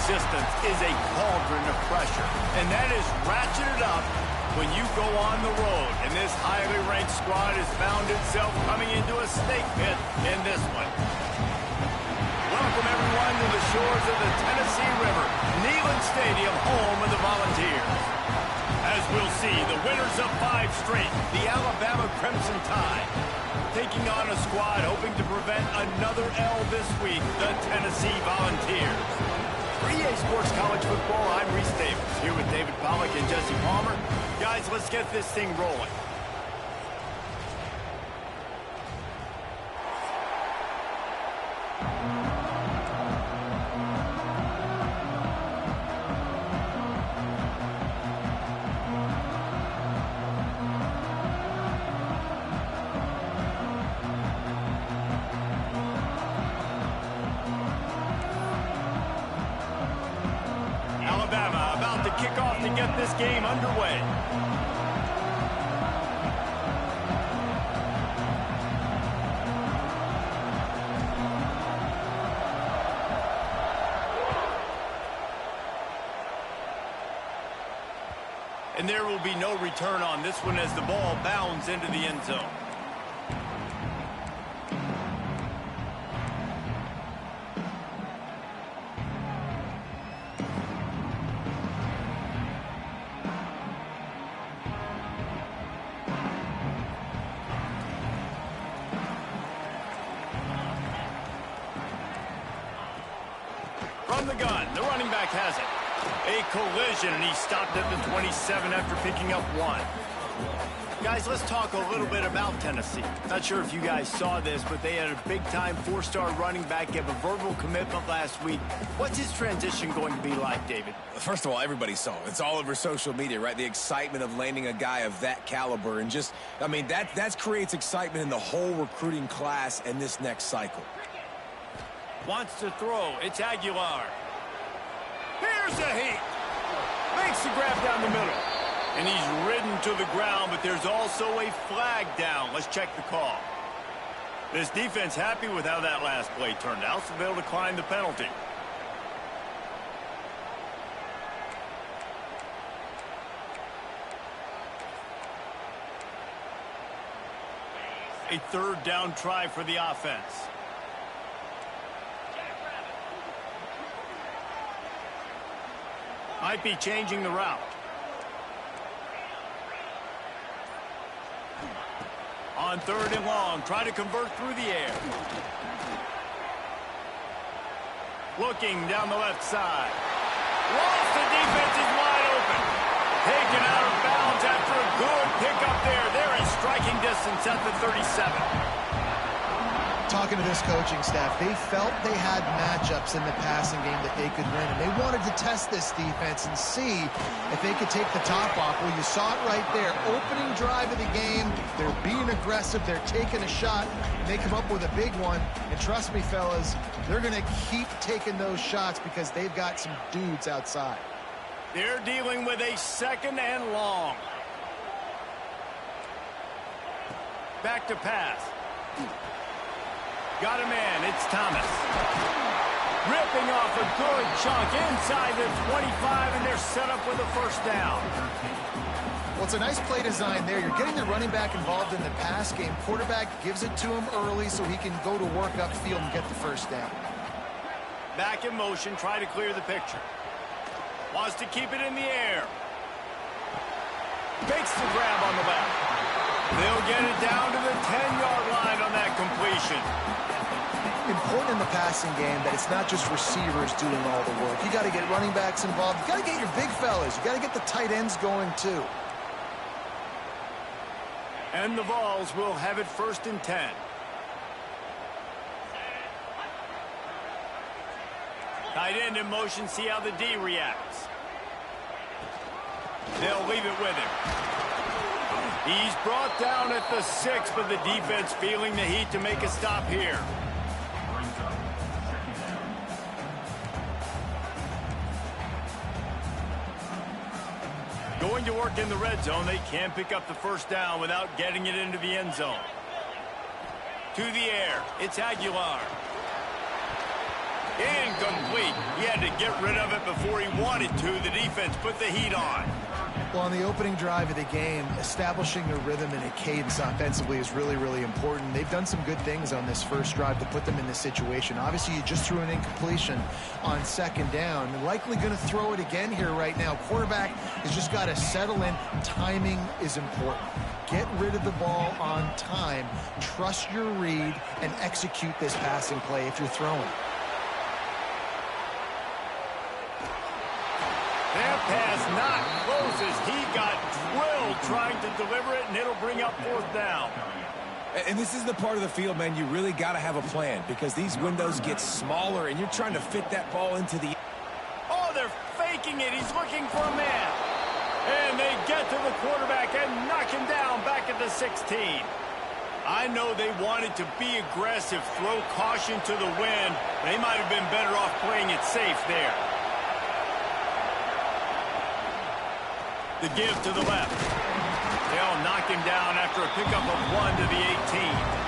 resistance is a cauldron of pressure, and that is ratcheted up when you go on the road. And this highly ranked squad has found itself coming into a snake pit in this one. Welcome, everyone, to the shores of the Tennessee River, Neyland Stadium, home of the Volunteers. As we'll see, the winners of 5 straight, the Alabama Crimson Tide, taking on a squad hoping to prevent another L this week, the Tennessee Volunteers. For EA Sports College Football, I'm Reese Davis, here with David Pollack and Jesse Palmer. Guys, let's get this thing rolling. Alabama about to kick off to get this game underway. And there will be no return on this one as the ball bounds into the end zone. From the gun, the running back has it. A collision, and he stopped at the 27 after picking up 1. Guys, let's talk a little bit about Tennessee. Not sure if you guys saw this, but they had a big-time 4-star running back give a verbal commitment last week. What's his transition going to be like, David? First of all, everybody saw it. It's all over social media, right? The excitement of landing a guy of that caliber. And just, I mean, that creates excitement in the whole recruiting class in this next cycle. Wants to throw. It's Aguilar. Here's a heat. Makes the grab down the middle. And he's ridden to the ground, but there's also a flag down. Let's check the call. This defense happy with how that last play turned out, so they'll decline the penalty. A 3rd down try for the offense. Might be changing the route. On 3rd and long, try to convert through the air. Looking down the left side. Lost, the defense is wide open. Taken out of bounds after a good pickup there. They're in striking distance at the 37. Talking to this coaching staff, they felt they had matchups in the passing game that they could win, and they wanted to test this defense and see if they could take the top off. Well, you saw it right there. Opening drive of the game, they're being aggressive, they're taking a shot, and they come up with a big one. And trust me, fellas, they're going to keep taking those shots because they've got some dudes outside. They're dealing with a 2nd and long. Back to pass. Got a man, it's Thomas. Ripping off a good chunk inside the 25, and they're set up with a 1st down. Well, it's a nice play design there. You're getting the running back involved in the pass game. Quarterback gives it to him early so he can go to work upfield and get the 1st down. Back in motion, try to clear the picture. Wants to keep it in the air. Makes the grab on the left. They'll get it down to the 10-yard line on that completion. Important in the passing game that it's not just receivers doing all the work. You got to get running backs involved. You got to get your big fellas. You got to get the tight ends going too. And the Vols will have it 1st and 10. Tight end in motion, see how the D reacts. They'll leave it with him. He's brought down at the 6, but the defense feeling the heat to make a stop here. Going to work in the red zone. They can't pick up the 1st down without getting it into the end zone. To the air. It's Aguilar. Incomplete. He had to get rid of it before he wanted to. The defense put the heat on. Well, on the opening drive of the game, establishing a rhythm and a cadence offensively is really, really important. They've done some good things on this first drive to put them in this situation. Obviously, you just threw an incompletion on second down. They're likely going to throw it again here right now. Quarterback has just got to settle in. Timing is important. Get rid of the ball on time. Trust your read and execute this passing play if you're throwing. That pass not close as he got drilled trying to deliver it, and it'll bring up fourth down. And this is the part of the field, man, you really got to have a plan because these windows get smaller and you're trying to fit that ball into the... Oh, they're faking it. He's looking for a man. And they get to the quarterback and knock him down back at the 16. I know they wanted to be aggressive, throw caution to the wind. They might have been better off playing it safe there. The give to the left. They'll knock him down after a pickup of 1 to the 18.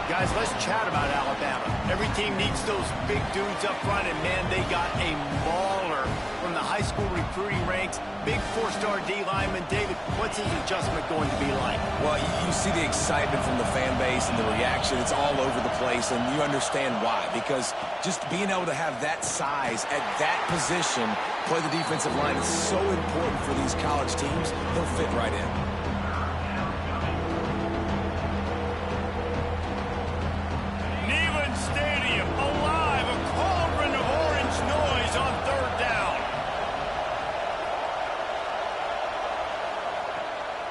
Guys, let's chat about Alabama. Every team needs those big dudes up front, and man, they got a mauler from the high school recruiting ranks. Big four-star D lineman. David, what's his adjustment going to be like? Well, you see the excitement from the fan base and the reaction. It's all over the place, and you understand why. Because just being able to have that size at that position, play the defensive line, is so important for these college teams. They'll fit right in. Stadium alive, a cauldron of orange noise on third down.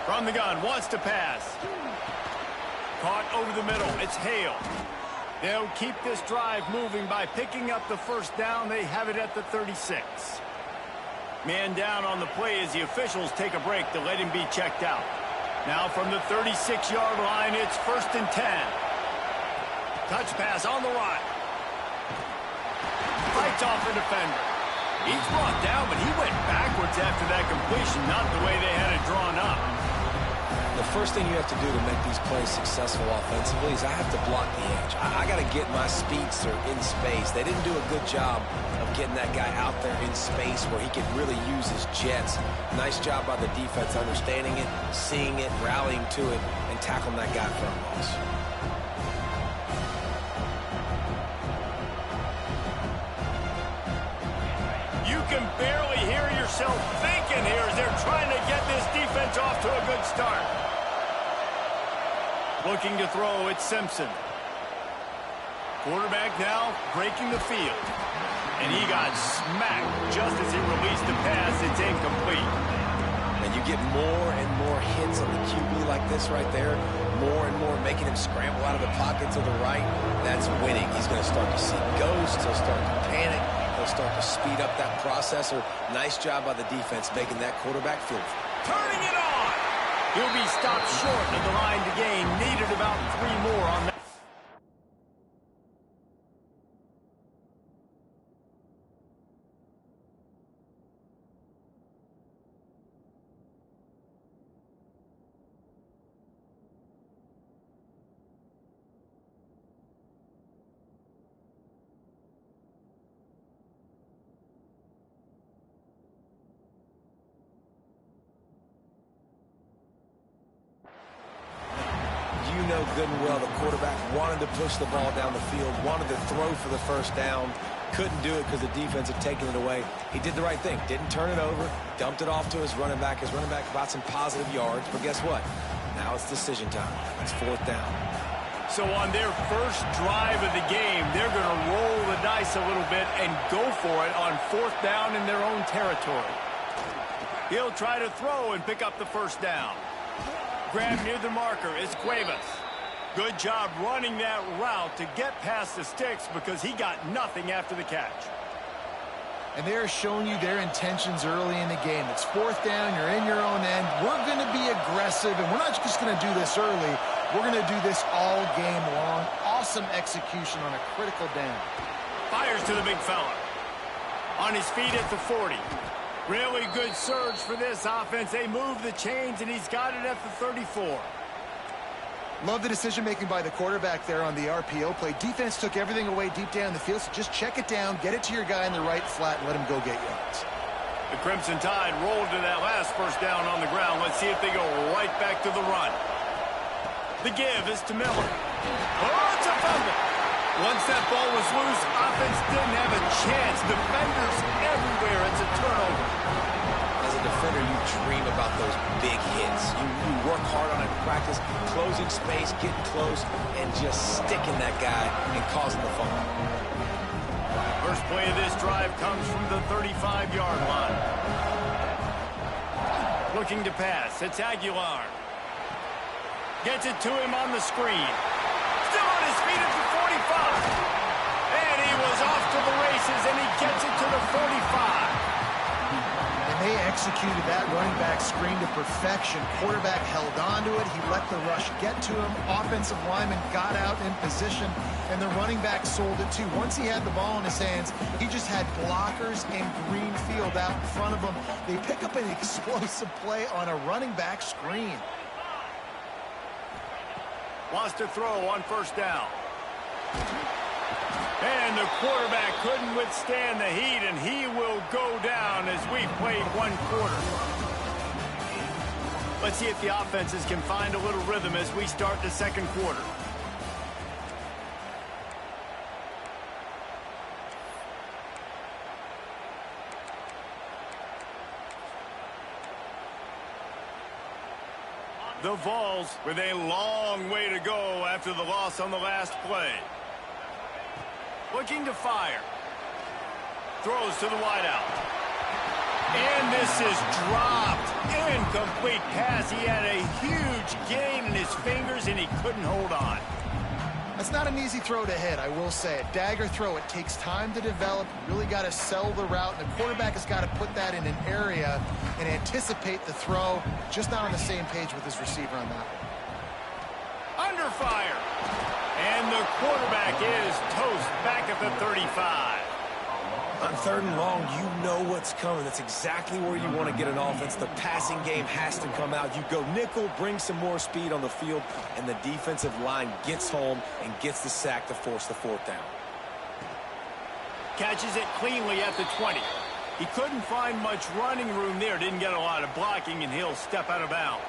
From the gun, wants to pass. Caught over the middle, it's Hale. They'll keep this drive moving by picking up the first down. They have it at the 36. Man down on the play as the officials take a break to let him be checked out. Now from the 36-yard line, it's 1st and 10. Touch pass on the run. Fights off the defender. He's brought down, but he went backwards after that completion, not the way they had it drawn up. The first thing you have to do to make these plays successful offensively is I have to block the edge. I got to get my speedster in space. They didn't do a good job of getting that guy out there in space where he could really use his jets. Nice job by the defense understanding it, seeing it, rallying to it, and tackling that guy for a loss. You can barely hear yourself thinking here as they're trying to get this defense off to a good start. Looking to throw, it's Simpson. Quarterback now breaking the field. And he got smacked just as he released the pass. It's incomplete. And you get more and more hits on the QB like this right there. More and more making him scramble out of the pocket to the right. That's winning. He's going to start to see ghosts. He'll start to panic. He'll start to speed up that processor. Nice job by the defense making that quarterback feel free. Turning it on. He'll be stopped short of the line to gain. Needed about 3 more on that. You know good and well the quarterback wanted to push the ball down the field, wanted to throw for the first down, couldn't do it because the defense had taken it away. He did the right thing, didn't turn it over, dumped it off to his running back. His running back got some positive yards, but guess what? Now it's decision time. It's 4th down. So on their first drive of the game, they're going to roll the dice a little bit and go for it on 4th down in their own territory. He'll try to throw and pick up the first down. Grab near the marker is Cuevas. Good job running that route to get past the sticks because he got nothing after the catch. And they're showing you their intentions early in the game. It's 4th down, you're in your own end. We're going to be aggressive, and we're not just going to do this early. We're going to do this all game long. Awesome execution on a critical down. Fires to the big fella. On his feet at the 40. Really good surge for this offense. They move the chains, and he's got it at the 34. Love the decision-making by the quarterback there on the RPO play. Defense took everything away deep down the field, so just check it down, get it to your guy in the right flat, and let him go get yards. The Crimson Tide rolled to that last first down on the ground. Let's see if they go right back to the run. The give is to Miller. Oh, it's a fumble. Once that ball was loose, offense didn't have a chance. Defenders everywhere. It's a turnover. As a defender, you dream about those big hits. You work hard on it in practice, closing space, getting close, and just sticking that guy and causing the fumble. First play of this drive comes from the 35-yard line. Looking to pass. It's Aguilar. Gets it to him on the screen. Still on his feet at the 45. And he was off to the races, and he gets it to the 45. And they executed that running back screen to perfection. Quarterback held on to it. He let the rush get to him. Offensive lineman got out in position, and the running back sold it too. Once he had the ball in his hands, he just had blockers and green field out in front of him. They pick up an explosive play on a running back screen. Wants to throw on first down. And the quarterback couldn't withstand the heat, and he will go down as we've played one quarter. Let's see if the offenses can find a little rhythm as we start the second quarter. The Vols with a long way to go after the loss on the last play. Looking to fire. Throws to the wideout. And this is dropped. Incomplete pass. He had a huge gain in his fingers, and he couldn't hold on. That's not an easy throw to hit, I will say. A dagger throw, it takes time to develop. You really got to sell the route, and the quarterback has got to put that in an area and anticipate the throw. Just not on the same page with his receiver on that one. Under fire. And the quarterback is toast back at the 35. On third and long, you know what's coming. That's exactly where you want to get an offense. The passing game has to come out. You go nickel, bring some more speed on the field, and the defensive line gets home and gets the sack to force the fourth down. Catches it cleanly at the 20. He couldn't find much running room there. Didn't get a lot of blocking, and he'll step out of bounds.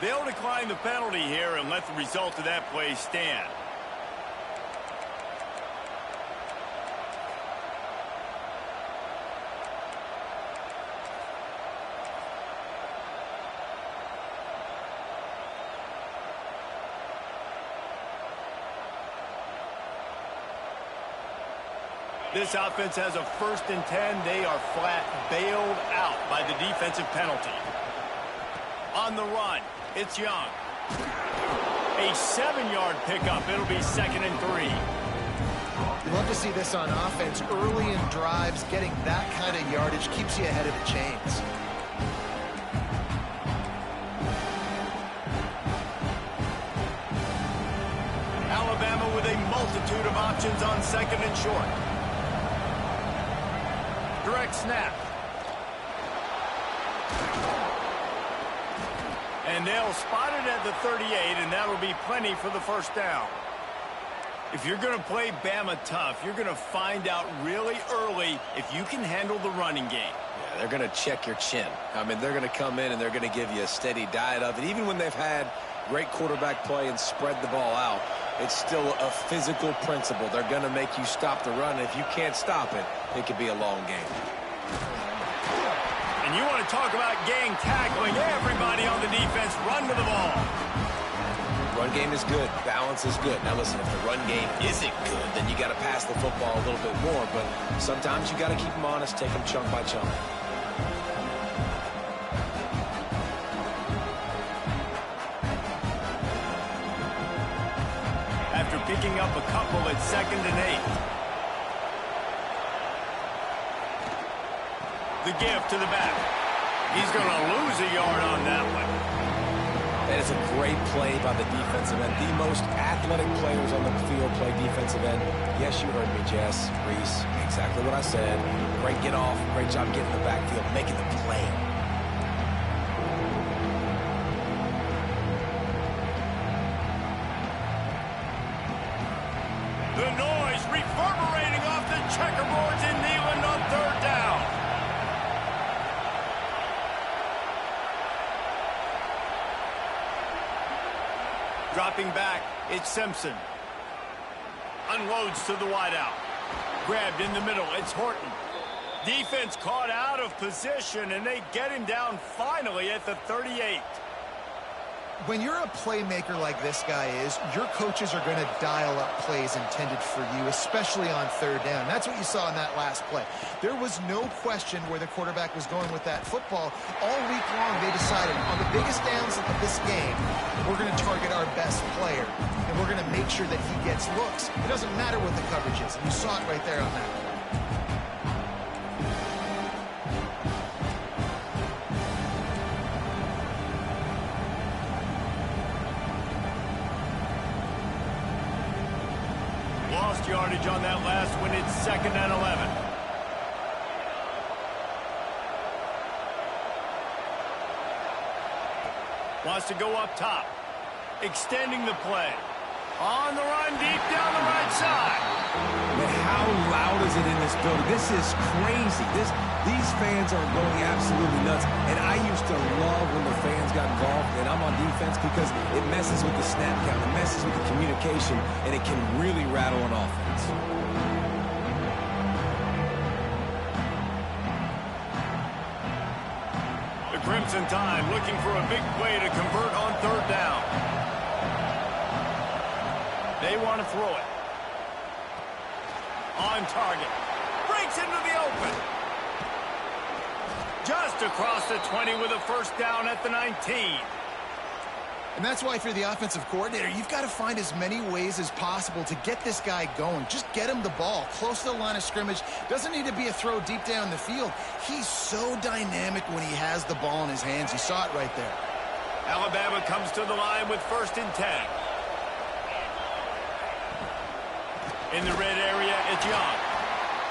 They'll decline the penalty here and let the result of that play stand. This offense has a 1st and 10. They are flat bailed out by the defensive penalty. On the run, it's Young. A 7-yard pickup. It'll be 2nd and 3. You love to see this on offense. Early in drives, getting that kind of yardage keeps you ahead of the chains. Alabama with a multitude of options on 2nd and short. Direct snap. And they'll spot it at the 38, and that'll be plenty for the first down. If you're going to play Bama tough, you're going to find out really early if you can handle the running game. Yeah, they're going to check your chin. I mean, they're going to come in and they're going to give you a steady diet of it. Even when they've had great quarterback play and spread the ball out, it's still a physical principle. They're going to make you stop the run. If you can't stop it, it could be a long game. And you want to talk about gang tackling. Everybody on the defense run to the ball. Run game is good. Balance is good. Now listen, if the run game isn't good, then you got to pass the football a little bit more. But sometimes you got to keep them honest, take them chunk by chunk. After picking up a couple at 2nd and 8. The give to the back. He's going to lose a yard on that one. That is a great play by the defensive end. The most athletic players on the field play defensive end. Yes, you heard me, Jess, Reese. Exactly what I said. Great get off. Great job getting the backfield, making the play. The noise reverberating off the checkerboards in Neyland on third down. Dropping back, it's Simpson. Unloads to the wideout. Grabbed in the middle, it's Horton. Defense caught out of position, and they get him down finally at the 38. When you're a playmaker like this guy is, your coaches are going to dial up plays intended for you, especially on third down. That's what you saw in that last play. There was no question where the quarterback was going with that football. All week long, they decided on the biggest downs of this game, we're going to target our best player, and we're going to make sure that he gets looks. It doesn't matter what the coverage is. You saw it right there on that. Lost yardage on that last one. It's 2nd and 11. Wants to go up top. Extending the play. On the run, deep down the right side. Man, how loud is it in this building? This is crazy. These fans are going absolutely nuts. And I used to love when the fans got involved, and I'm on defense because it messes with the snap count, it messes with the communication, and it can really rattle an offense. The Crimson Tide looking for a big play to convert on third down. They want to throw it. On target. Breaks into the open. Just across the 20 with a first down at the 19. And that's why if you're the offensive coordinator, you've got to find as many ways as possible to get this guy going. Just get him the ball close to the line of scrimmage. Doesn't need to be a throw deep down the field. He's so dynamic when he has the ball in his hands. You saw it right there. Alabama comes to the line with 1st and 10. In the red area, it's Young.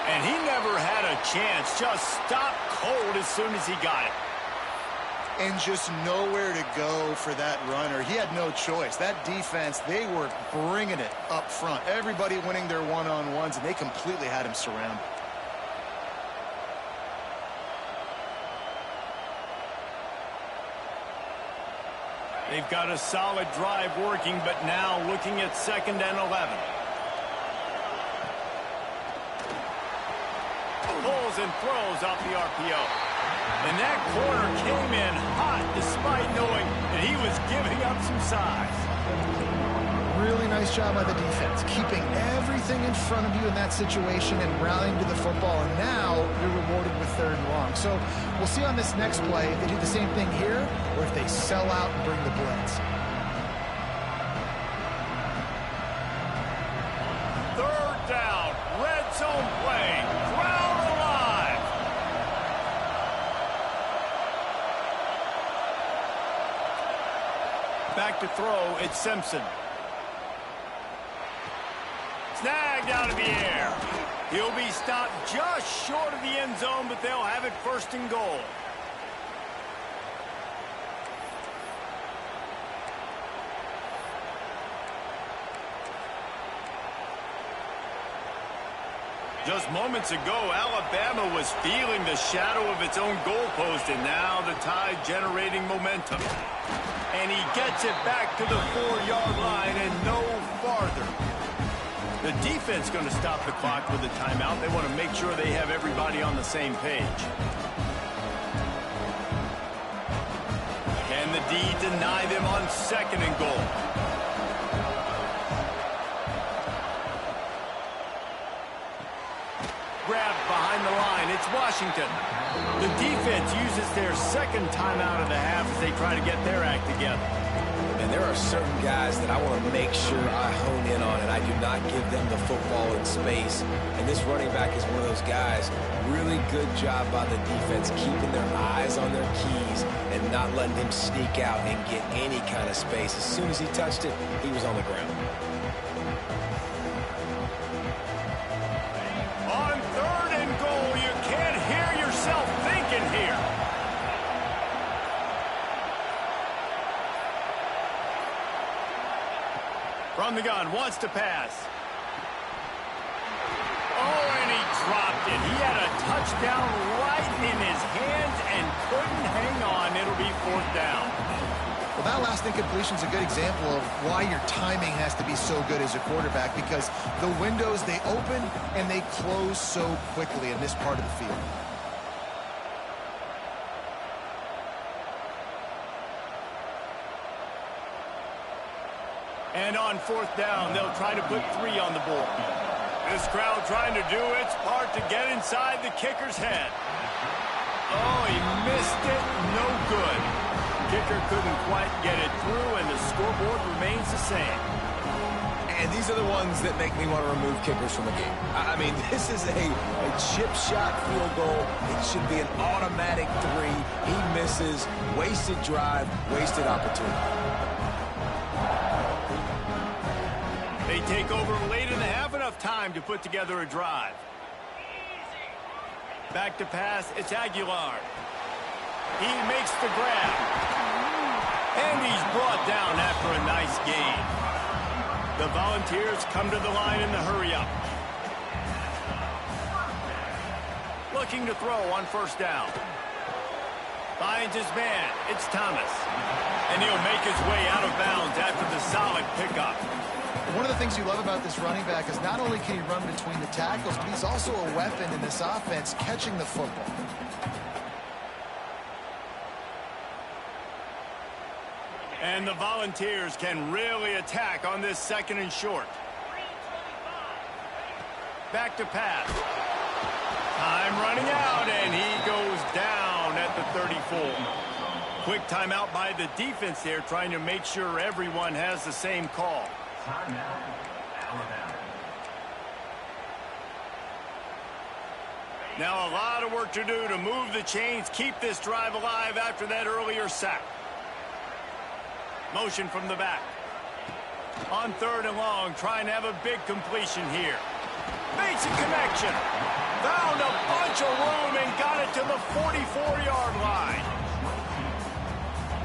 And he never had a chance. Just stopped cold as soon as he got it. And just nowhere to go for that runner. He had no choice. That defense, they were bringing it up front. Everybody winning their one-on-ones, and they completely had him surrounded. They've got a solid drive working, but now looking at 2nd and 11. Pulls and throws off the RPO. And that corner came in hot despite knowing that he was giving up some size. Really nice job by the defense, keeping everything in front of you in that situation and rallying to the football. And now you're rewarded with 3rd and long. So we'll see on this next play if they do the same thing here or if they sell out and bring the blitz. 3rd down, red zone play. Crowd alive. Back to throw, it's Simpson. Snagged out of the air. He'll be stopped just short of the end zone, but they'll have it 1st and goal. Just moments ago, Alabama was feeling the shadow of its own goalpost, and now the Tide generating momentum. And he gets it back to the 4-yard line and no farther. The defense going to stop the clock with a timeout. They want to make sure they have everybody on the same page. Can the D deny them on 2nd and goal? Grabbed behind the line. It's Washington. The defense uses their 2nd timeout of the half as they try to get their act together. And there are certain guys that I want to make sure I hone in on, and I do not give them the football in space. And this running back is one of those guys. Really good job by the defense, keeping their eyes on their keys and not letting him sneak out and get any kind of space. As soon as he touched it, he was on the ground. On 3rd and goal, you can't hear yourself thinking here. From the gun, wants to pass. intercepted. He had a touchdown right in his hands and couldn't hang on. It'll be 4th down. Well, that last incompletion is a good example of why your timing has to be so good as a quarterback, because the windows, they open and they close so quickly in this part of the field. And on 4th down, they'll try to put 3 on the board. This crowd trying to do its part to get inside the kicker's head. Oh, he missed it. No good. Kicker couldn't quite get it through, and the scoreboard remains the same. And these are the ones that make me want to remove kickers from the game. I mean, this is a chip shot field goal. It should be an automatic 3. He misses. Wasted drive, wasted opportunity. They take over late in the half, enough time to put together a drive. Back to pass, it's Aguilar. He makes the grab. And he's brought down after a nice gain. The Volunteers come to the line in the hurry-up. Looking to throw on 1st down. Finds his man, it's Thomas. And he'll make his way out of bounds after the solid pickup. One of the things you love about this running back is not only can he run between the tackles, but he's also a weapon in this offense, catching the football. And the Volunteers can really attack on this 2nd and short. Back to pass. Time running out, and he goes down at the 34. Quick timeout by the defense there, trying to make sure everyone has the same call. Now a lot of work to do to move the chains, keep this drive alive after that earlier sack. Motion from the back. On 3rd and long, trying to have a big completion here. Makes a connection. Found a bunch of room and got it to the 44-yard line.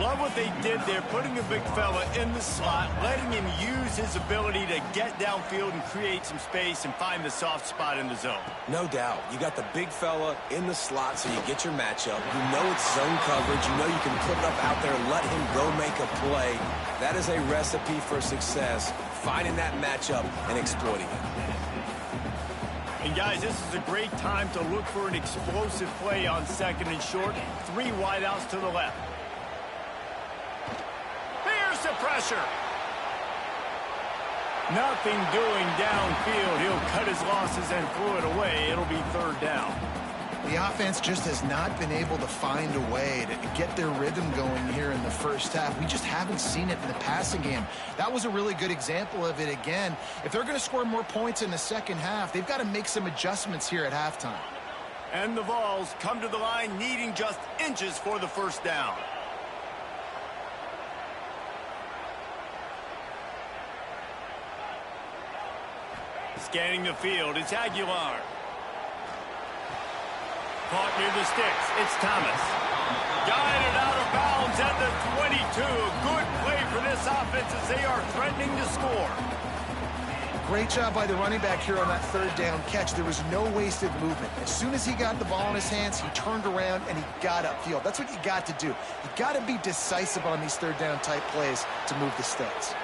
Love what they did there, putting a big fella in the slot, letting him use his ability to get downfield and create some space and find the soft spot in the zone. No doubt. You got the big fella in the slot, so you get your matchup. You know it's zone coverage. You know you can put it up out there, let him go make a play. That is a recipe for success, finding that matchup and exploiting it. And guys, this is a great time to look for an explosive play on 2nd and short. 3 wideouts to the left. Here's the pressure. Nothing doing downfield. He'll cut his losses and throw it away. It'll be 3rd down. The offense just has not been able to find a way to get their rhythm going here in the 1st half. We just haven't seen it in the passing game. That was a really good example of it again. If they're going to score more points in the 2nd half, they've got to make some adjustments here at halftime. And the Vols come to the line needing just inches for the 1st down. Scanning the field, it's Aguilar. Caught near the sticks, it's Thomas. Guided out of bounds at the 22. Good play for this offense as they are threatening to score. Great job by the running back here on that 3rd down catch. There was no wasted movement. As soon as he got the ball in his hands, he turned around and he got upfield. That's what you got to do. You got to be decisive on these 3rd down type plays to move the sticks.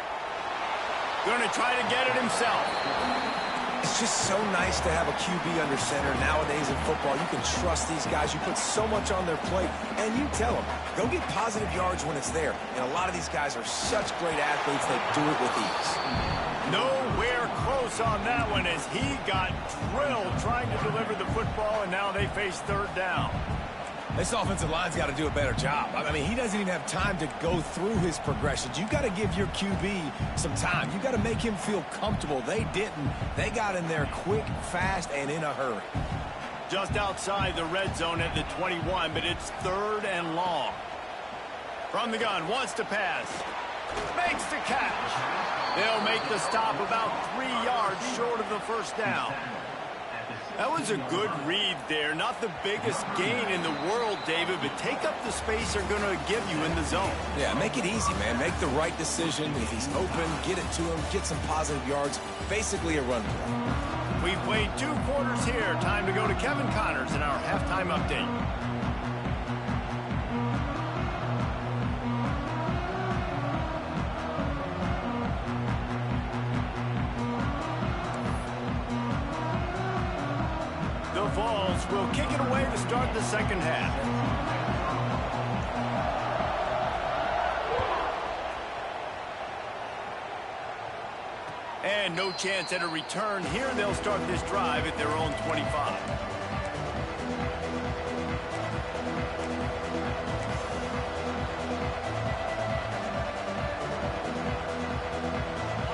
Going to try to get it himself. It's just so nice to have a QB under center. Nowadays in football, you can trust these guys. You put so much on their plate, and you tell them, go get positive yards when it's there. And a lot of these guys are such great athletes, they do it with ease. Nowhere close on that one as he got drilled trying to deliver the football, and now they face 3rd down. This offensive line's got to do a better job. I mean, he doesn't even have time to go through his progressions. You got to give your QB some time. You got to make him feel comfortable. They didn't. They got in there quick, fast, and in a hurry. Just outside the red zone at the 21, but it's 3rd and long. From the gun, wants to pass. Makes the catch. They'll make the stop about 3 yards short of the 1st down. That was a good read there. Not the biggest gain in the world, David, but take up the space they're going to give you in the zone. Yeah, make it easy, man. Make the right decision. If he's open, get it to him, get some positive yards. Basically a run play. We've played 2 quarters here. Time to go to Kevin Connors in our halftime update. The Vols will kick it away to start the second half. And no chance at a return here. They'll start this drive at their own 25.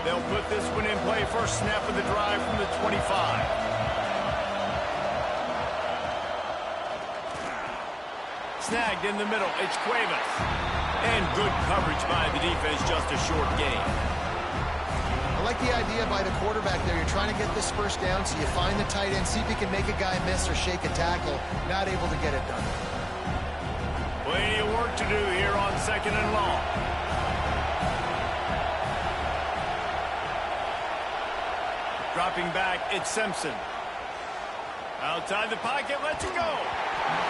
They'll put this one in play. First snap of the drive from the 25. Snagged in the middle. It's Cuevas. And good coverage by the defense. Just a short gain. I like the idea by the quarterback there. You're trying to get this first down, so you find the tight end, see if you can make a guy miss or shake a tackle. Not able to get it done. Plenty of work to do here on 2nd and long. Dropping back, it's Simpson. Outside the pocket, lets it go.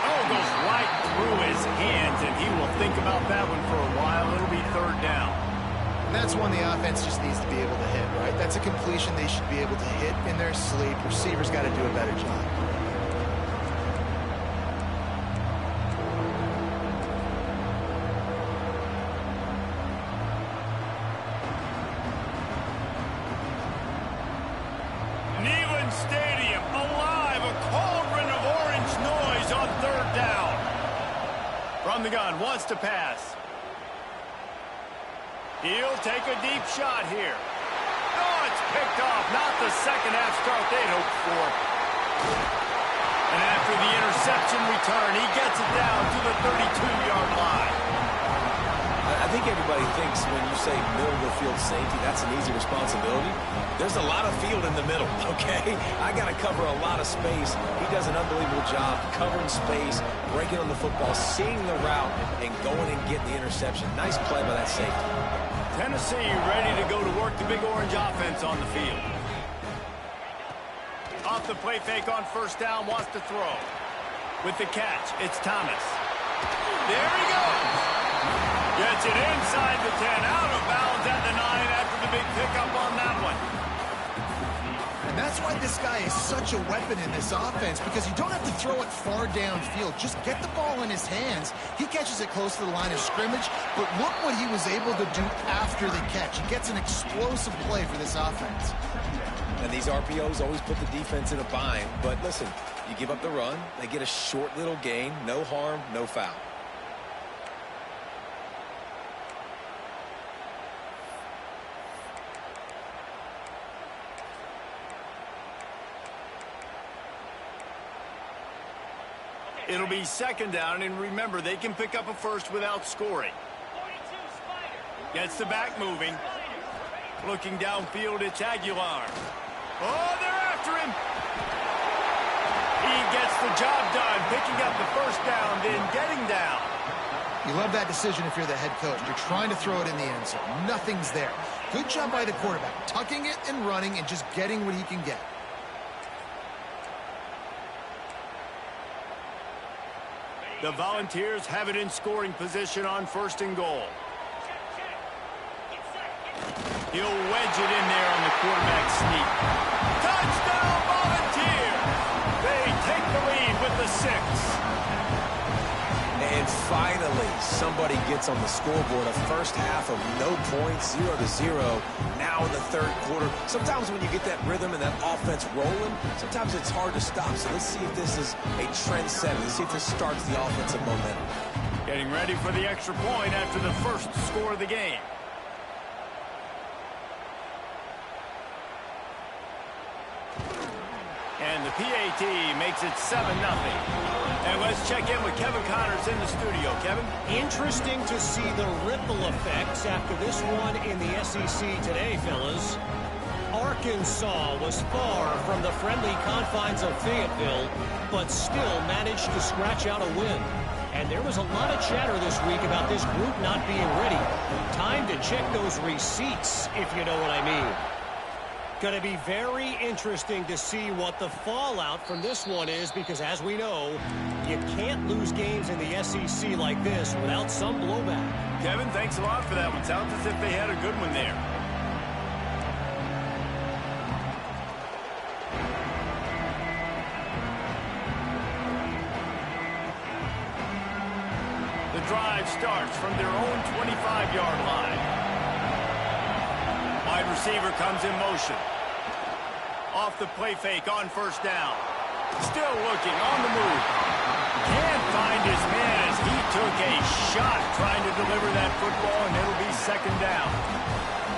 Oh, goes right through his hands, and he will think about that one for a while. It'll be 3rd down. And that's one the offense just needs to be able to hit, right? That's a completion they should be able to hit in their sleep. Receivers got to do a better job. Stadium alive, a cauldron of orange noise on 3rd down. From the gun, wants to pass. He'll take a deep shot here. Oh, it's picked off. Not the second half start they'd hoped for. And after the interception return, he gets it down to the 32-yard line. I think everybody thinks when you say middle of the field safety, that's an easy responsibility. There's a lot of field in the middle, okay? I got to cover a lot of space. He does an unbelievable job covering space, breaking on the football, seeing the route, and going and getting the interception. Nice play by that safety. Tennessee ready to go to work the Big Orange offense on the field. Off the play fake on 1st down, wants to throw. With the catch, it's Thomas. There he goes. Gets it inside the 10, out of bounds at the 9 after the big pickup on that one. And that's why this guy is such a weapon in this offense, because you don't have to throw it far downfield. Just get the ball in his hands. He catches it close to the line of scrimmage, but look what he was able to do after the catch. He gets an explosive play for this offense. And these RPOs always put the defense in a bind. But listen, you give up the run, they get a short little gain, no harm, no foul. It'll be 2nd down, and remember, they can pick up a first without scoring. Gets the back moving. Looking downfield, it's Aguilar. Oh, they're after him. He gets the job done, picking up the 1st down, then getting down. You love that decision if you're the head coach. You're trying to throw it in the end zone. Nothing's there. Good job by the quarterback, tucking it and running and just getting what he can get. The Volunteers have it in scoring position on 1st and goal. He'll wedge it in there on the quarterback sneak. Touchdown, Volunteers! They take the lead with the 6. And finally, somebody gets on the scoreboard. A first half of no points, 0-0. Now in the 3rd quarter. Sometimes when you get that rhythm and that offense rolling, sometimes it's hard to stop. So let's see if this is a trend setter. Let's see if this starts the offensive momentum. Getting ready for the extra point after the 1st score of the game. And the PAT makes it 7-0. And let's check in with Kevin Connors in the studio. Kevin? Interesting to see the ripple effects after this one in the SEC today, fellas. Our Arkansas was far from the friendly confines of Fayetteville, but still managed to scratch out a win. And there was a lot of chatter this week about this group not being ready. Time to check those receipts, if you know what I mean. Going to be very interesting to see what the fallout from this one is, because as we know, you can't lose games in the SEC like this without some blowback. Kevin, thanks a lot for that one. Sounds as if they had a good one there. The drive starts from their own 25-yard line. Wide receiver comes in motion. Off the play fake on first down. Still looking on the move. Can't find his man as he took a shot trying to deliver that football, and it'll be second down.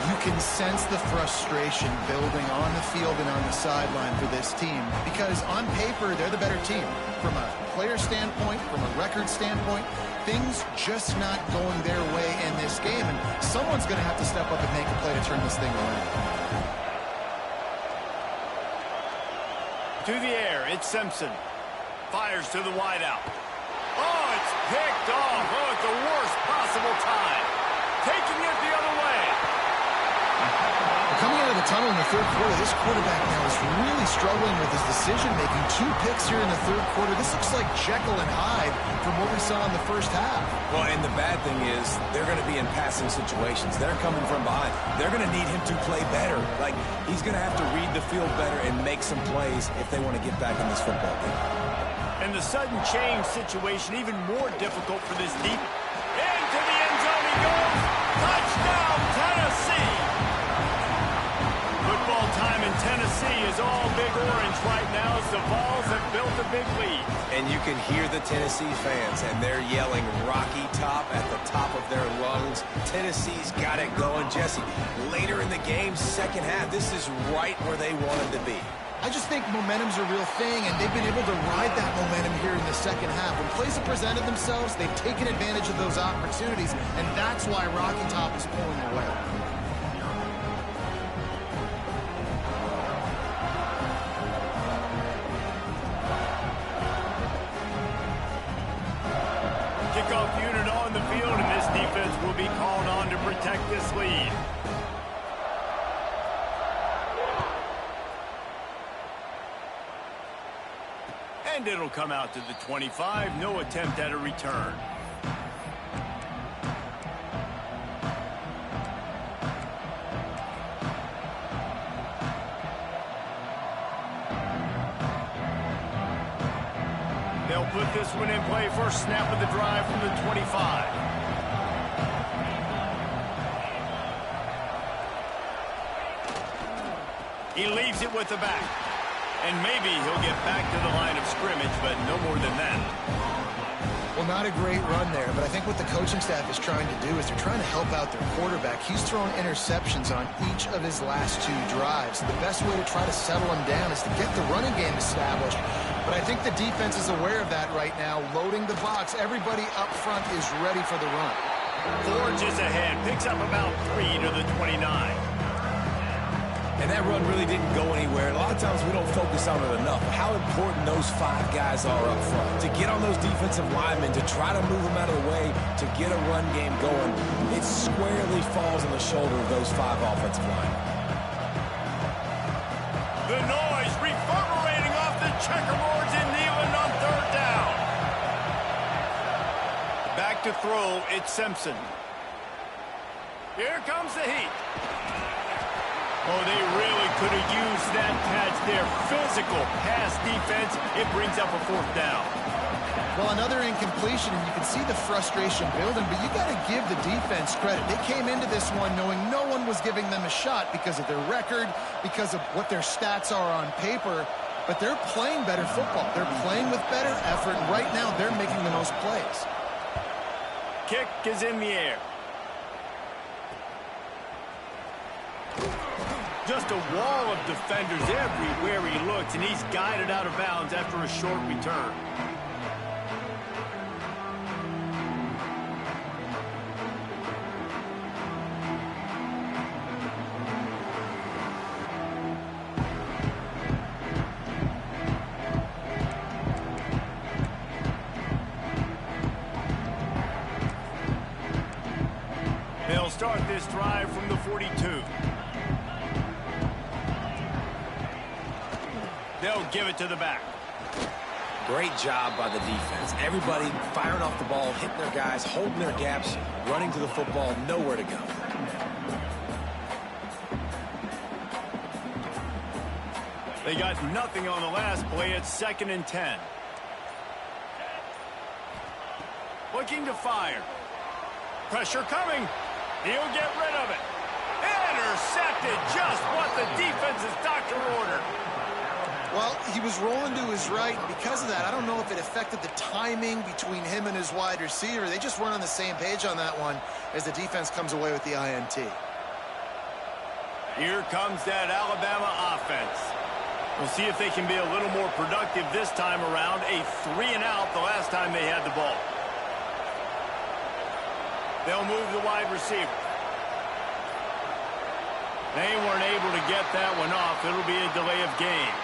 You can sense the frustration building on the field and on the sideline for this team, because on paper, they're the better team. From a player standpoint, from a record standpoint, things just not going their way in this game, and someone's going to have to step up and make a play to turn this thing around. To the air, it's Simpson. Fires to the wideout. Oh, it's picked off. Oh, at the worst possible time. Taking it the other way. Coming out of the tunnel in the third quarter, this quarterback now is really struggling with his decision-making. 2 picks here in the third quarter. This looks like Jekyll and Hyde from what we saw in the first half. Well, and the bad thing is they're going to be in passing situations. They're coming from behind. They're going to need him to play better. Like, he's going to have to read the field better and make some plays if they want to get back in this football game. And the sudden change situation even more difficult for this deep. Into the end zone he goes. Touchdown, Tennessee. Football time in Tennessee is all big orange right now as the Vols have built a big lead. And you can hear the Tennessee fans, and they're yelling Rocky Top at the top of their lungs. Tennessee's got it going. Jesse, later in the game, second half, this is right where they wanted to be. I just think momentum's a real thing, and they've been able to ride that momentum here in the second half. When plays have presented themselves, they've taken advantage of those opportunities, and that's why Rocky Top is pulling away. Kickoff unit on the field, and this defense will be called on to protect this lead. And it'll come out to the 25. No attempt at a return. They'll put this one in play. First snap of the drive from the 25. He leaves it with the back. And maybe he'll get back to the line of scrimmage, but no more than that. Well, not a great run there, but I think what the coaching staff is trying to do is they're trying to help out their quarterback. He's thrown interceptions on each of his last 2 drives. The best way to try to settle him down is to get the running game established. But I think the defense is aware of that right now, loading the box. Everybody up front is ready for the run. Forges ahead, picks up about 3 to the 29. And that run really didn't go anywhere. A lot of times we don't focus on it enough. How important those 5 guys are up front. To get on those defensive linemen, to try to move them out of the way, to get a run game going, it squarely falls on the shoulder of those 5 offensive linemen. The noise reverberating off the checkerboards in Neyland on third down. Back to throw, it's Simpson. Here comes the heat. Oh, they really could have used that catch there. Physical pass defense. It brings up a 4th down. Well, another incompletion, and you can see the frustration building, but you got to give the defense credit. They came into this one knowing no one was giving them a shot because of their record, because of what their stats are on paper, but they're playing better football. They're playing with better effort, and right now they're making the most plays. Kick is in the air. Just a wall of defenders everywhere he looks, and he's guided out of bounds after a short return. start this drive from the 42. They'll give it to the back. Great job by the defense. Everybody firing off the ball, hitting their guys, holding their gaps, running to the football, nowhere to go. They got nothing on the last play. It's 2nd and 10. Looking to fire. Pressure coming. He'll get rid of it. Intercepted. Just what the defense's doctor ordered. Well, he was rolling to his right. Because of that, I don't know if it affected the timing between him and his wide receiver. They just weren't on the same page on that one as the defense comes away with the INT. Here comes that Alabama offense. We'll see if they can be a little more productive this time around. A 3-and-out the last time they had the ball. They'll move the wide receiver. They weren't able to get that one off. It'll be a delay of game.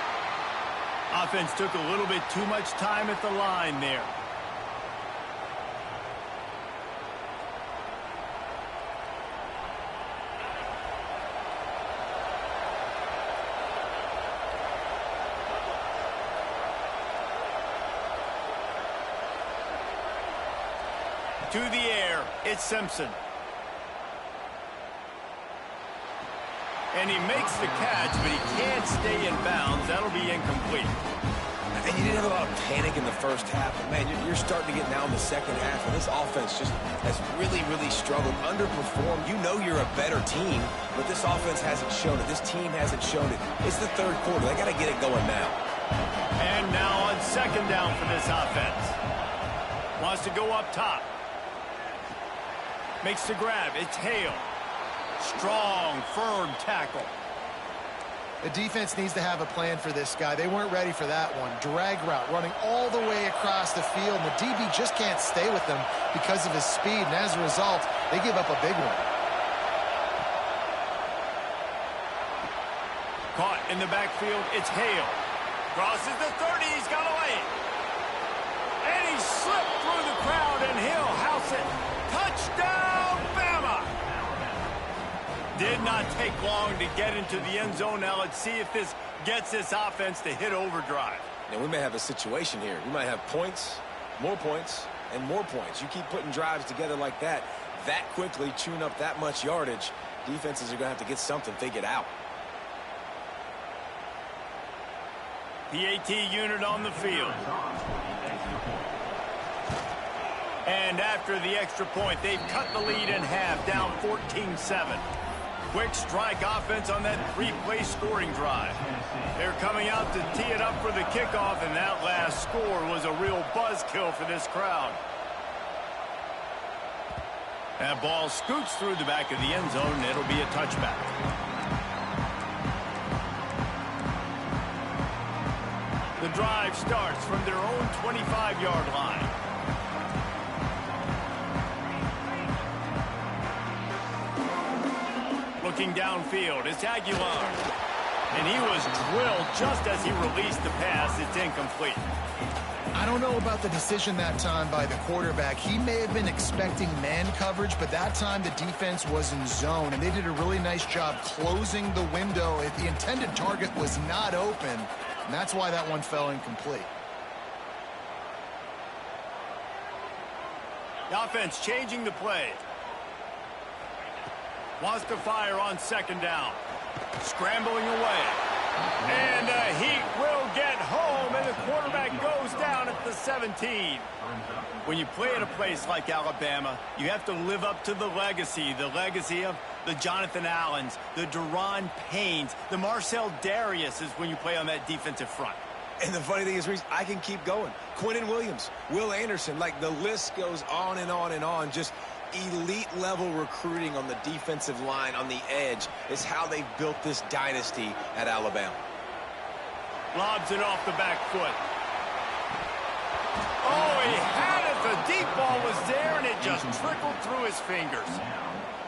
Offense took a little bit too much time at the line there. To the air, it's Simpson. And he makes the catch, but he can't stay in bounds. That'll be incomplete. And you didn't have a lot of panic in the first half, but man, you're starting to get now in the second half, and this offense just has really, really struggled, underperformed. You know you're a better team, but this offense hasn't shown it. This team hasn't shown it. It's the third quarter. They got to get it going now. And now on 2nd down for this offense. Wants to go up top. Makes the grab. It's Hale. Strong, firm tackle. The defense needs to have a plan for this guy. They weren't ready for that one. Drag route running all the way across the field. And the DB just can't stay with them because of his speed. And as a result, they give up a big one. Caught in the backfield. It's Hale. Crosses the 30. He's got away. And he slipped through the crowd, and he'll house it. Touchdown, Bama! Did not take long to get into the end zone. Now let's see if this gets this offense to hit overdrive. Now we may have a situation here. We might have points, and more points. You keep putting drives together like that quickly, chewing up that much yardage, defenses are going to have to get something figured out. The AT unit on the field. And after the extra point, they've cut the lead in half, down 14-7. Quick strike offense on that 3-play scoring drive. They're coming out to tee it up for the kickoff, and that last score was a real buzzkill for this crowd. That ball scoots through the back of the end zone, and it'll be a touchback. The drive starts from their own 25-yard line. Looking downfield, it's Aguilar. And he was drilled just as he released the pass. It's incomplete. I don't know about the decision that time by the quarterback. He may have been expecting man coverage, but that time the defense was in zone, and they did a really nice job closing the window if the intended target was not open, and that's why that one fell incomplete. The offense changing the play. Wants to fire on 2nd down. Scrambling away. And he will get home, and the quarterback goes down at the 17. When you play at a place like Alabama, you have to live up to the legacy of the Jonathan Allens, the Deron Paynes, the Marcel Darius is when you play on that defensive front. And the funny thing is, Reese, I can keep going. Quinnen Williams, Will Anderson, like the list goes on and on and on. Just elite-level recruiting on the defensive line, on the edge, is how they've built this dynasty at Alabama. Lobs it off the back foot. Oh, he had it. The deep ball was there, and it just trickled through his fingers.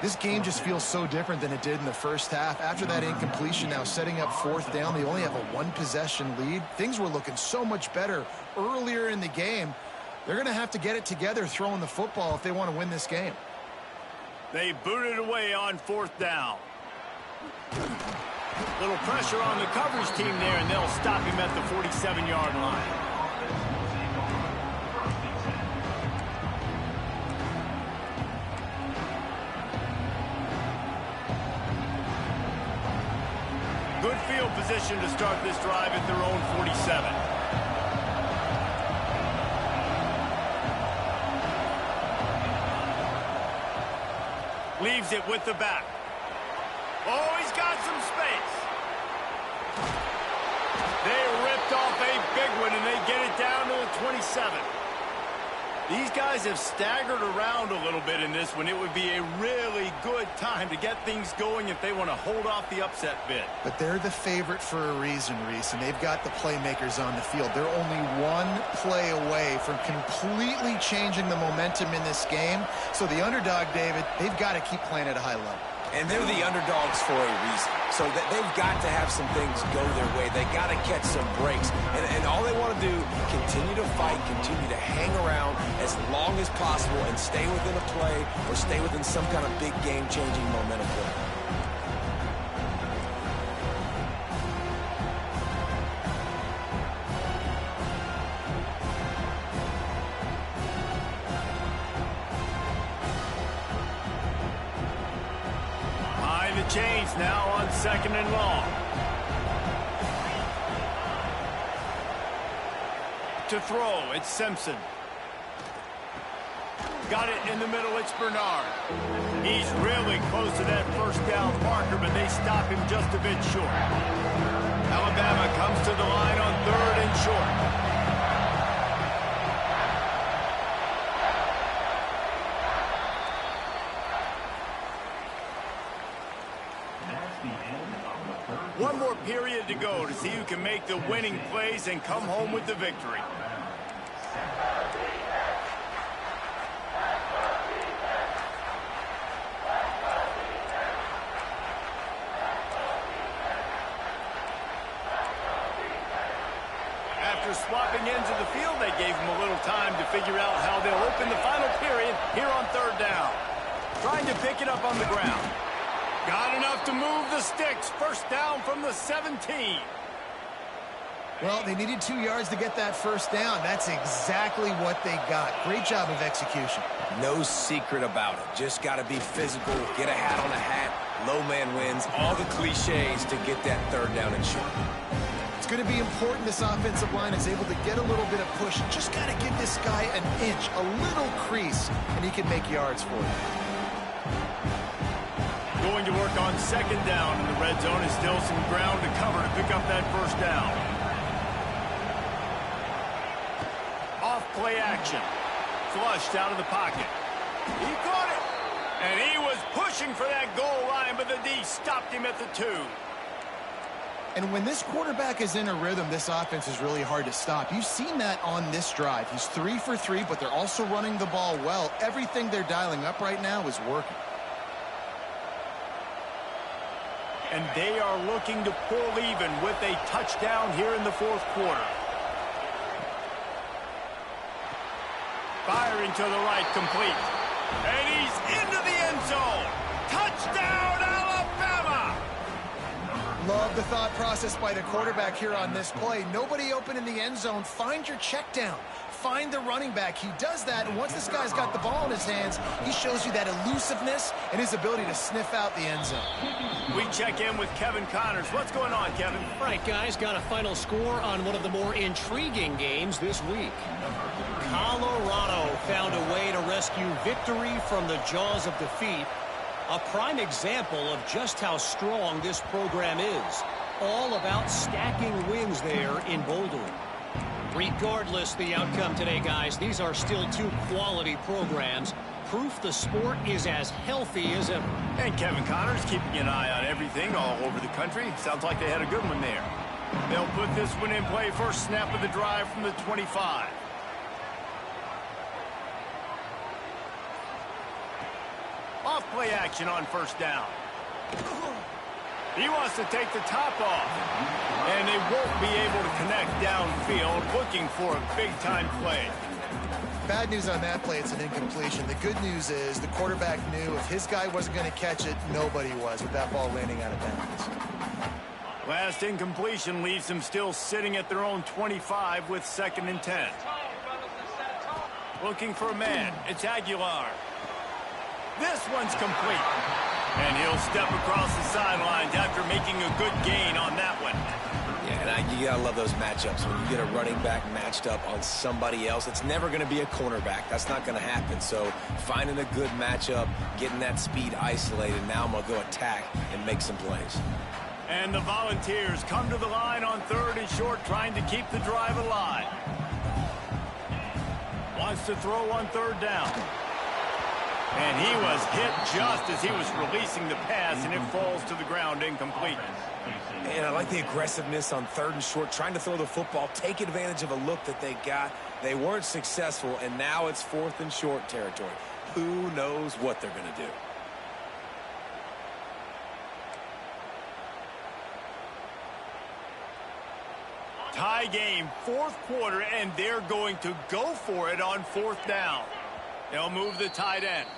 This game just feels so different than it did in the first half. After that incompletion, now setting up 4th down, they only have a 1-possession lead. Things were looking so much better earlier in the game. They're going to have to get it together throwing the football if they want to win this game. They booted away on 4th down. Little pressure on the coverage team there, and they'll stop him at the 47-yard line. Good field position to start this drive at their own 47. Leaves it with the back. Oh, he's got some space. They ripped off a big one, and they get it down to the 27. These guys have staggered around a little bit in this one. It would be a really good time to get things going if they want to hold off the upset bid. But they're the favorite for a reason, Reese, and they've got the playmakers on the field. They're only one play away from completely changing the momentum in this game. So the underdog, David, they've got to keep playing at a high level. And they're the underdogs for a reason. So that they've got to have some things go their way. They got to catch some breaks. And all they want to do, continue to fight, continue to hang around as long as possible and stay within a play or stay within some kind of big game-changing momentum play. Chains now on 2nd and long. To throw, it's Simpson. Got it in the middle, it's Bernard. He's really close to that 1st down marker, but they stop him just a bit short. Alabama comes to the line on 3rd and short. One more period to go to see who can make the winning plays and come home with the victory. After swapping ends of the field, they gave him a little time to figure out how they'll open the final period here on 3rd down. Trying to pick it up on the ground. Got enough to move the sticks. 1st down from the 17. Well, they needed 2 yards to get that 1st down. That's exactly what they got. Great job of execution. No secret about it. Just got to be physical, get a hat on a hat, low man wins, all the cliches to get that 3rd down and short. It's going to be important this offensive line is able to get a little bit of push. Just got to give this guy an inch, a little crease, and he can make yards for you. Going to work on 2nd down in the red zone is still some ground to cover to pick up that 1st down. Off play action. Flushed out of the pocket. He caught it. And he was pushing for that goal line, but the D stopped him at the 2. And when this quarterback is in a rhythm, this offense is really hard to stop. You've seen that on this drive. He's 3 for 3, but they're also running the ball well. Everything they're dialing up right now is working. And they are looking to pull even with a touchdown here in the 4th quarter. Firing to the right, complete. And he's into the end zone. Touchdown, Alabama! Love the thought process by the quarterback here on this play. Nobody open in the end zone. Find your check down. Find the running back. He does that, and once this guy's got the ball in his hands, he shows you that elusiveness and his ability to sniff out the end zone. We check in with Kevin Connors. What's going on, Kevin? All right, guys, got a final score on one of the more intriguing games this week. Colorado found a way to rescue victory from the jaws of defeat. A prime example of just how strong this program is. All about stacking wins there in Boulder. Regardless the outcome today, guys, these are still 2 quality programs. Proof the sport is as healthy as ever. And Kevin Connors keeping an eye on everything all over the country. Sounds like they had a good one there. They'll put this one in play. First snap of the drive from the 25. Off play action on 1st down. He wants to take the top off. And they won't be able to connect downfield, looking for a big-time play. Bad news on that play, it's an incompletion. The good news is the quarterback knew if his guy wasn't going to catch it, nobody was with that ball landing out of bounds. Last incompletion leaves them still sitting at their own 25 with 2nd and 10. Looking for a man. It's Aguilar. This one's complete. And he'll step across the sidelines after making a good gain on that one. Yeah, and you gotta love those matchups. When you get a running back matched up on somebody else, it's never gonna be a cornerback. That's not gonna happen. So finding a good matchup, getting that speed isolated, now I'm gonna go attack and make some plays. And the Volunteers come to the line on 3rd and short, trying to keep the drive alive. Wants to throw on 3rd down. And he was hit just as he was releasing the pass, and it falls to the ground incomplete. And I like the aggressiveness on 3rd and short, trying to throw the football, take advantage of a look that they got. They weren't successful, and now it's 4th and short territory. Who knows what they're going to do? Tie game, 4th quarter, and they're going to go for it on 4th down. They'll move the tight end.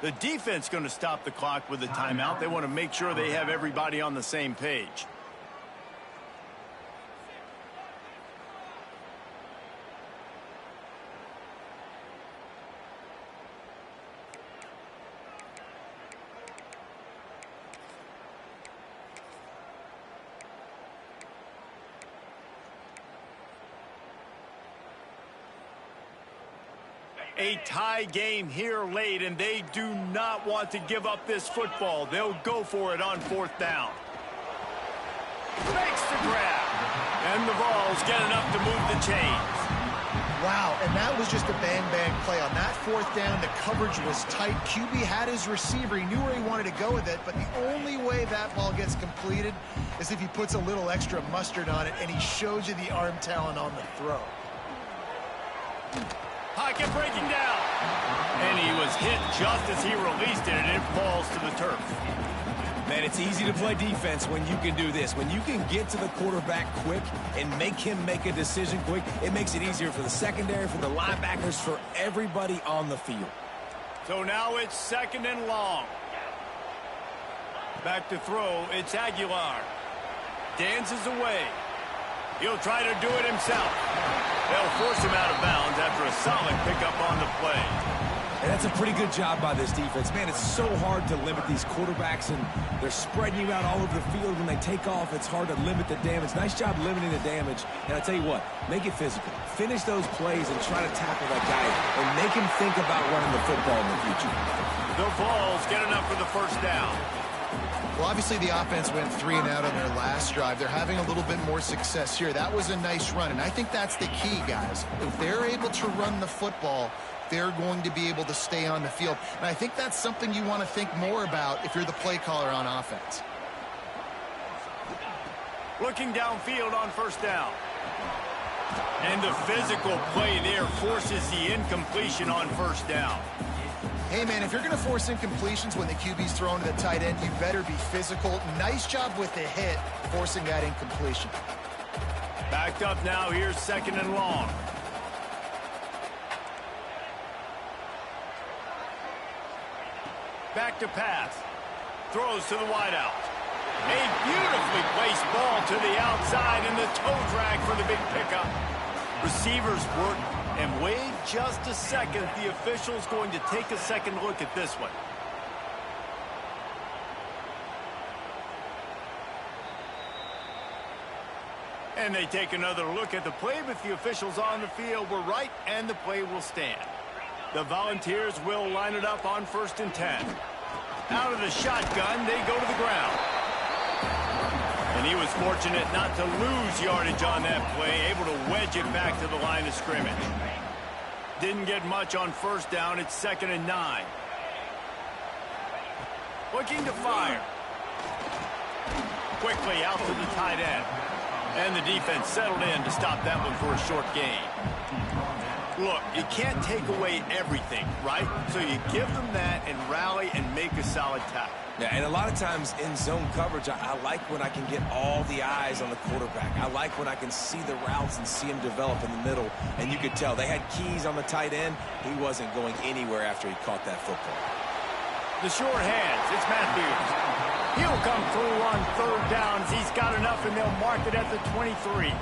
The defense going to stop the clock with a timeout. They want to make sure they have everybody on the same page. A tie game here late, and they do not want to give up this football. They'll go for it on 4th down. Makes the grab. And the Vols get enough to move the chains. Wow, and that was just a bang-bang play. On that 4th down, the coverage was tight. QB had his receiver. He knew where he wanted to go with it, but the only way that ball gets completed is if he puts a little extra mustard on it, and he shows you the arm talent on the throw. Pocket breaking down. And he was hit just as he released it, and it falls to the turf. Man, it's easy to play defense when you can do this. When you can get to the quarterback quick and make him make a decision quick, it makes it easier for the secondary, for the linebackers, for everybody on the field. So now it's 2nd and long. Back to throw, it's Aguilar. Dances away. He'll try to do it himself. They'll force him out of bounds after a solid pickup on the play. And that's a pretty good job by this defense. Man, it's so hard to limit these quarterbacks, and they're spreading you out all over the field. When they take off, it's hard to limit the damage. Nice job limiting the damage. And I tell you what, make it physical. Finish those plays and try to tackle that guy and make him think about running the football in the future. The Vols get enough for the 1st down. Well, obviously the offense went 3 and out on their last drive. They're having a little bit more success here. That was a nice run, and I think that's the key, guys. If they're able to run the football, they're going to be able to stay on the field. And I think that's something you want to think more about if you're the play caller on offense. Looking downfield on 1st down. And the physical play there forces the incompletion on 1st down. Hey, man, if you're going to force incompletions when the QB's thrown to the tight end, you better be physical. Nice job with the hit, forcing that incompletion. Backed up now, here's 2nd and long. Back to pass. Throws to the wideout. A beautifully placed ball to the outside, and the toe drag for the big pickup. Receivers work, and wait just a second. The official's going to take a second look at this one. And they take another look at the play, but the officials on the field were right, and the play will stand. The Volunteers will line it up on 1st and 10. Out of the shotgun, they go to the ground. And he was fortunate not to lose yardage on that play, able to wedge it back to the line of scrimmage. Didn't get much on 1st down. It's 2nd and 9. Looking to fire. Quickly out to the tight end. And the defense settled in to stop that one for a short gain. Look, you can't take away everything, right? So you give them that and rally and make a solid tackle. Yeah, and a lot of times in zone coverage, I like when I can get all the eyes on the quarterback. I like when I can see the routes and see him develop in the middle. And you could tell they had keys on the tight end. He wasn't going anywhere after he caught that football. The short hands, it's Matthews. He'll come through on third downs. He's got enough, and they'll mark it at the 23.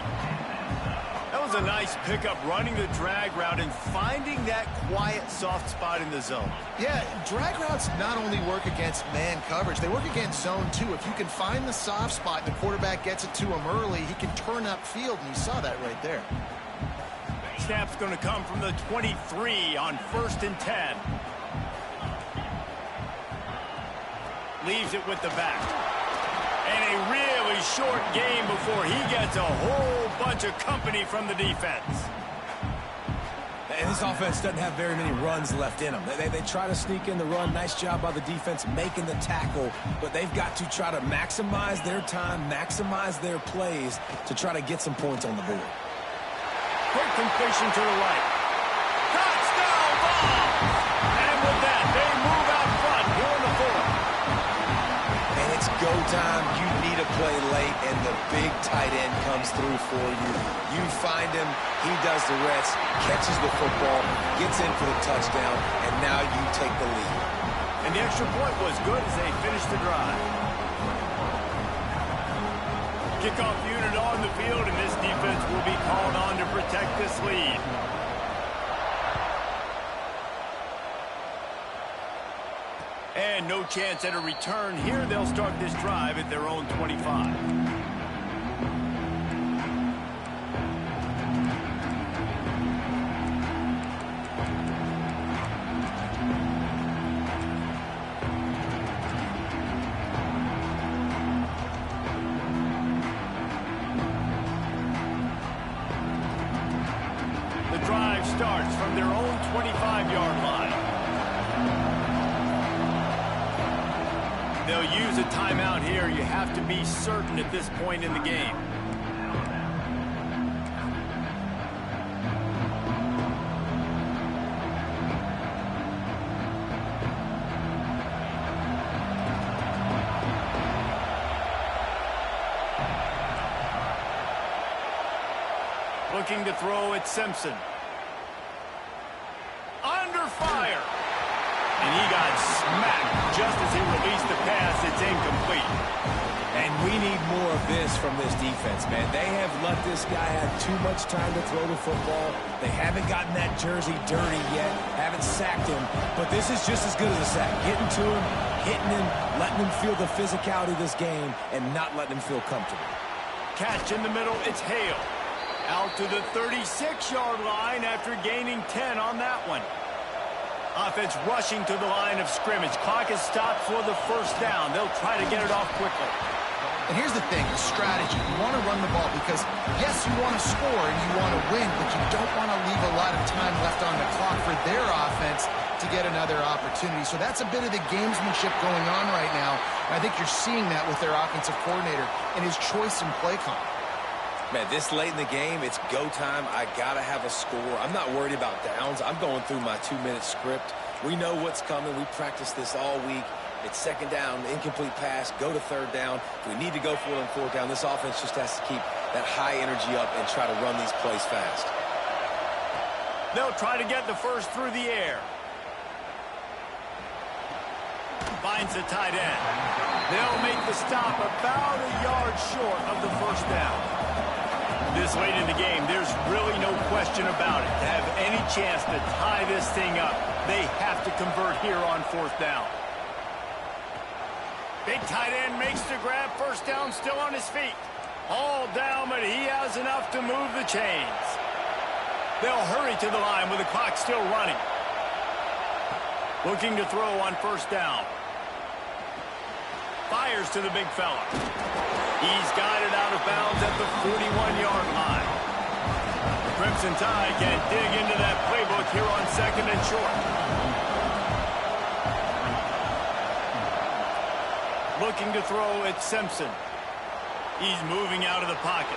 That was a nice pickup, running the drag route and finding that quiet, soft spot in the zone. Yeah, drag routes not only work against man coverage, they work against zone too. If you can find the soft spot and the quarterback gets it to him early, he can turn upfield, and you saw that right there. Snap's going to come from the 23 on 1st and 10. Leaves it with the back. And a really short game before he gets a whole bunch of company from the defense. And this offense doesn't have very many runs left in them. They try to sneak in the run. Nice job by the defense making the tackle. But they've got to try to maximize their time, maximize their plays to try to get some points on the board. Quick completion to the right. Touchdown ball! And with that, they move out front here in the fourth. And it's go time. You need a play late, and the big tight end comes through for you. You find him, he does the rest, catches the football, gets in for the touchdown, and now you take the lead. And the extra point was good as they finished the drive. Kickoff unit on the field, and this defense will be called on to protect this lead. And no chance at a return here. They'll start this drive at their own 25. The drive starts from their own 25-yard line. They'll use a timeout here. You have to be certain at this point in the game. Looking to throw at Simpson. Under fire. And he got smacked just as he released the pass. It's incomplete. And we need more of this from this defense, man. They have let this guy have too much time to throw the football. They haven't gotten that jersey dirty yet, haven't sacked him. But this is just as good as a sack. Getting to him, hitting him, letting him feel the physicality of this game, and not letting him feel comfortable. Catch in the middle, it's Hale. Out to the 36-yard line after gaining 10 on that one. Offense rushing to the line of scrimmage. Clock is stopped for the first down. They'll try to get it off quickly. And here's the thing, the strategy. You want to run the ball because, yes, you want to score and you want to win, but you don't want to leave a lot of time left on the clock for their offense to get another opportunity. So that's a bit of the gamesmanship going on right now. And I think you're seeing that with their offensive coordinator and his choice in play call. Man, this late in the game, it's go time. I got to have a score. I'm not worried about downs. I'm going through my 2-minute script. We know what's coming. We practiced this all week. It's second down, incomplete pass, go to third down. If we need to go for it on fourth down, this offense just has to keep that high energy up and try to run these plays fast. They'll try to get the first through the air. Finds the tight end. They'll make the stop about a yard short of the first down. This late in the game, there's really no question about it. To have any chance to tie this thing up, they have to convert here on fourth down. Big tight end makes the grab. First down, still on his feet. All down, but he has enough to move the chains. They'll hurry to the line with the clock still running. Looking to throw on first down. Fires to the big fella. He's got it out of bounds at the 41-yard line. The Crimson Tide can dig into that playbook here on second and short. Looking to throw at Simpson. He's moving out of the pocket.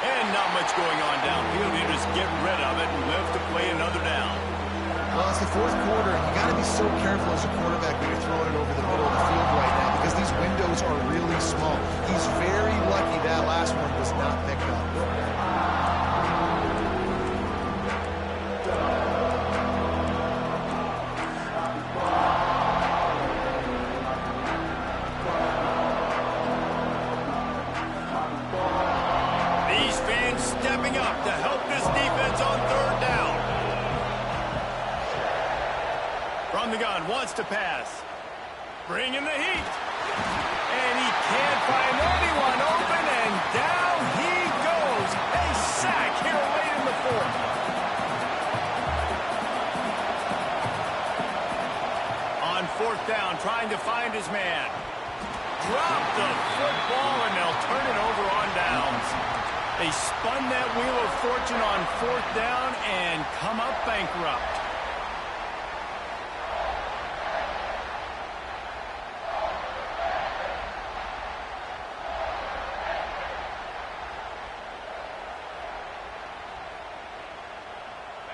And not much going on downfield. You just get rid of it and live to play another down. Well, it's the fourth quarter, and you got to be so careful as a quarterback when you're throwing it over the middle of the field right now because these windows are really small. He's very lucky that last one was not picked up. These fans stepping up to help this defense on third down. From the gun, wants to pass. Bringing the heat. And he can't find anyone open, and down he goes. A sack here late in the fourth. On fourth down, trying to find his man. Drop the football, and they'll turn it over on downs. They spun that wheel of fortune on fourth down and come up bankrupt.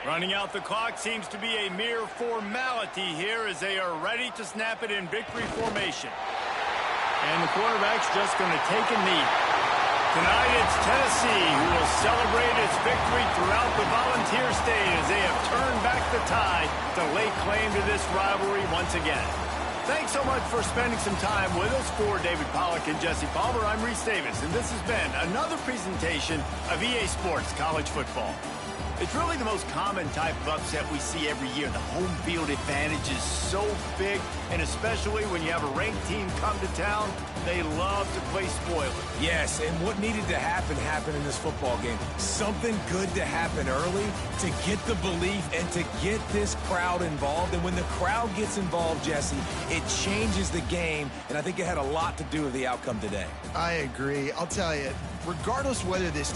Running out the clock seems to be a mere formality here as they are ready to snap it in victory formation. And the quarterback's just going to take a knee. Tonight it's Tennessee who will celebrate its victory throughout the Volunteer State as they have turned back the tide to lay claim to this rivalry once again. Thanks so much for spending some time with us. For David Pollack and Jesse Palmer, I'm Reese Davis, and this has been another presentation of EA Sports College Football. It's really the most common type of upset we see every year. The home field advantage is so big, and especially when you have a ranked team come to town, they love to play spoiler. Yes, and what needed to happen happened in this football game. Something good to happen early to get the belief and to get this crowd involved. And when the crowd gets involved, Jesse, it changes the game, and I think it had a lot to do with the outcome today. I agree. I'll tell you, regardless whether this team